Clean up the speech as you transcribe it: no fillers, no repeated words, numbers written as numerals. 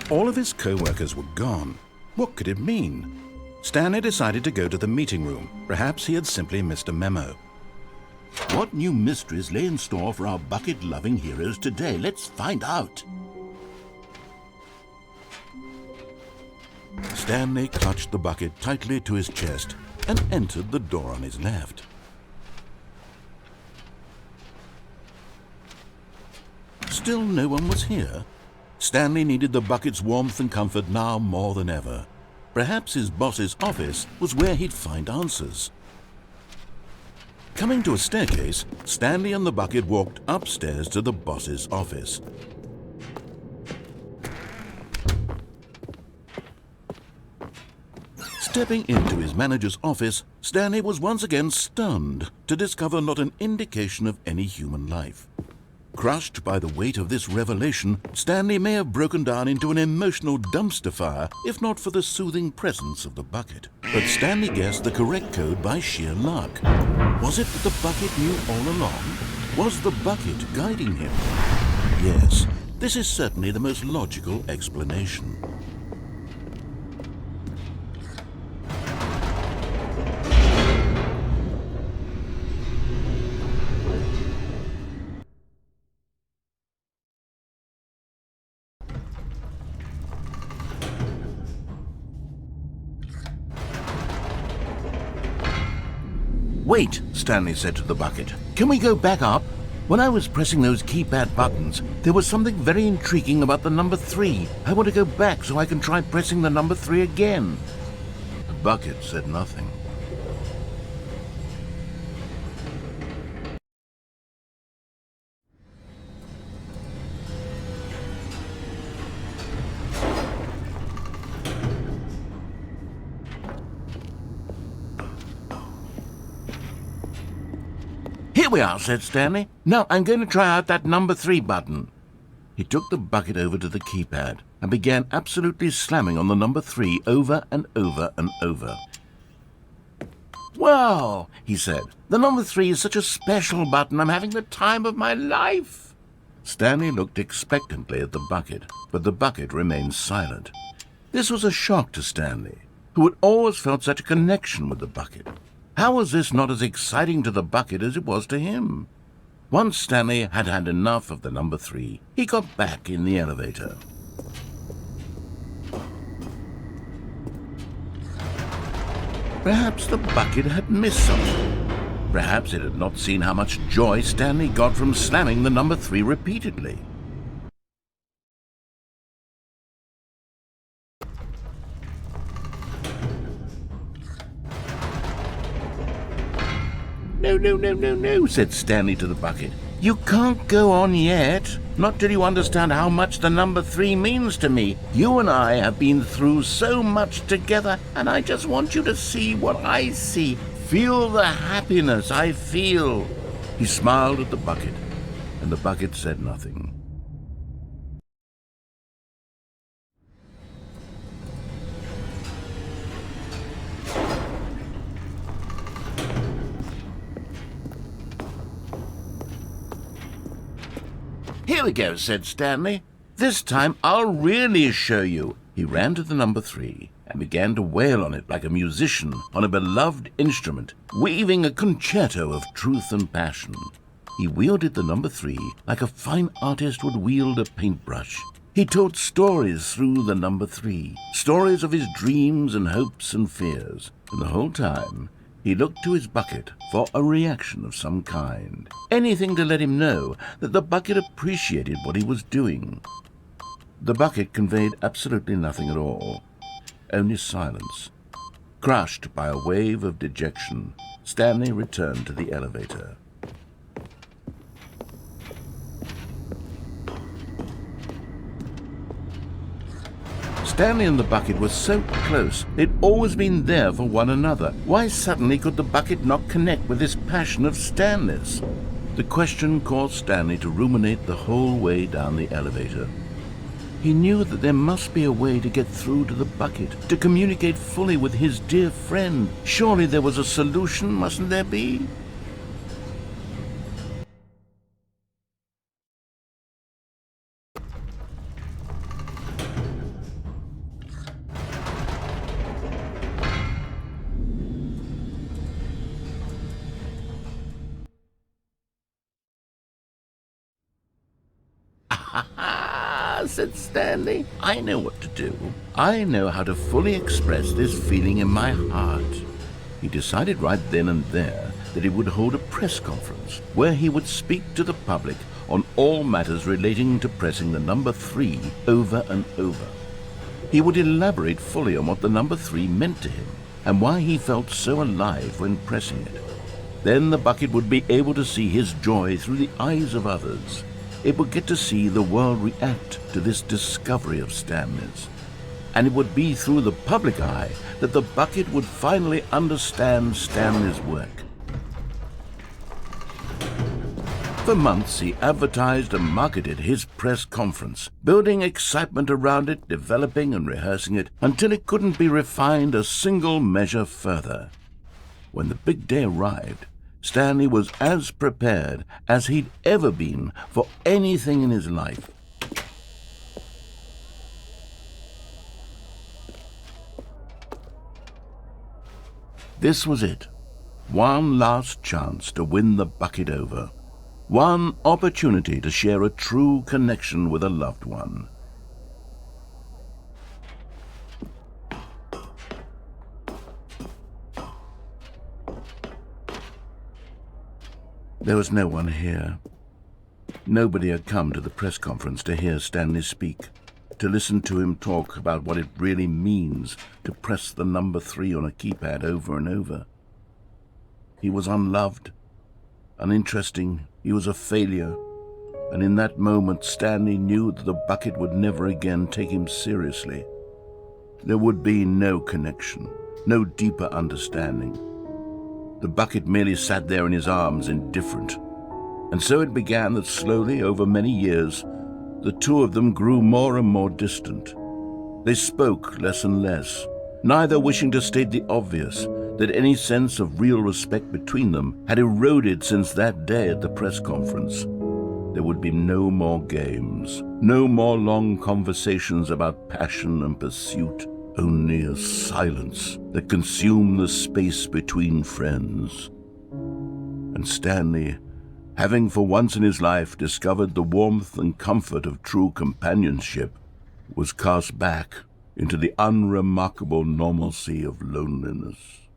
All of his co-workers were gone. What could it mean? Stanley decided to go to the meeting room. Perhaps he had simply missed a memo. What new mysteries lay in store for our bucket-loving heroes today? Let's find out. Stanley clutched the bucket tightly to his chest and entered the door on his left. Still no one was here. Stanley needed the bucket's warmth and comfort now more than ever. Perhaps his boss's office was where he'd find answers. Coming to a staircase, Stanley and the bucket walked upstairs to the boss's office. Stepping into his manager's office, Stanley was once again stunned to discover not an indication of any human life. Crushed by the weight of this revelation, Stanley may have broken down into an emotional dumpster fire if not for the soothing presence of the bucket. But Stanley guessed the correct code by sheer luck. Was it that the bucket knew all along? Was the bucket guiding him? Yes, this is certainly the most logical explanation. Wait, Stanley said to the bucket. Can we go back up? When I was pressing those keypad buttons, there was something very intriguing about the number 3. I want to go back so I can try pressing the number 3 again. The bucket said nothing. Here we are, said Stanley. Now I'm going to try out that number 3 button. He took the bucket over to the keypad and began absolutely slamming on the number 3 over and over and over. Wow, he said. The number 3 is such a special button. I'm having the time of my life. Stanley looked expectantly at the bucket, but the bucket remained silent. This was a shock to Stanley, who had always felt such a connection with the bucket. How was this not as exciting to the bucket as it was to him? Once Stanley had had enough of the number 3, he got back in the elevator. Perhaps the bucket had missed something. Perhaps it had not seen how much joy Stanley got from slamming the number 3 repeatedly. No, said Stanley to the bucket. You can't go on yet, not till you understand how much the number 3 means to me. You and I have been through so much together, and I just want you to see what I see. Feel the happiness I feel. He smiled at the bucket, and the bucket said nothing. Here we go, said Stanley. This time I'll really show you. He ran to the number 3 and began to wail on it like a musician on a beloved instrument, weaving a concerto of truth and passion. He wielded the number 3 like a fine artist would wield a paintbrush. He told stories through the number 3, stories of his dreams and hopes and fears, and the whole time he looked to his bucket for a reaction of some kind, anything to let him know that the bucket appreciated what he was doing. The bucket conveyed absolutely nothing at all, only silence. Crushed by a wave of dejection, Stanley returned to the elevator. Stanley and the bucket were so close. They'd always been there for one another. Why suddenly could the bucket not connect with this passion of Stanley's? The question caused Stanley to ruminate the whole way down the elevator. He knew that there must be a way to get through to the bucket, to communicate fully with his dear friend. Surely there was a solution, mustn't there be? said Stanley. I know what to do. I know how to fully express this feeling in my heart. He decided right then and there that he would hold a press conference where he would speak to the public on all matters relating to pressing the number 3 over and over. He would elaborate fully on what the number 3 meant to him and why he felt so alive when pressing it. Then the bucket would be able to see his joy through the eyes of others. It would get to see the world react to this discovery of Stanley's. And it would be through the public eye that the bucket would finally understand Stanley's work. For months he advertised and marketed his press conference, building excitement around it, developing and rehearsing it until it couldn't be refined a single measure further. When the big day arrived, Stanley was as prepared as he'd ever been for anything in his life. This was it. One last chance to win the bucket over. One opportunity to share a true connection with a loved one. There was no one here. Nobody had come to the press conference to hear Stanley speak, to listen to him talk about what it really means to press the number 3 on a keypad over and over. He was unloved, uninteresting, he was a failure, and in that moment Stanley knew that the bucket would never again take him seriously. There would be no connection, no deeper understanding. The bucket merely sat there in his arms, indifferent. And so it began that slowly, over many years, the two of them grew more and more distant. They spoke less and less, neither wishing to state the obvious, that any sense of real respect between them had eroded since that day at the press conference. There would be no more games, no more long conversations about passion and pursuit, only a silence that consumed the space between friends. And Stanley, having for once in his life discovered the warmth and comfort of true companionship, was cast back into the unremarkable normalcy of loneliness.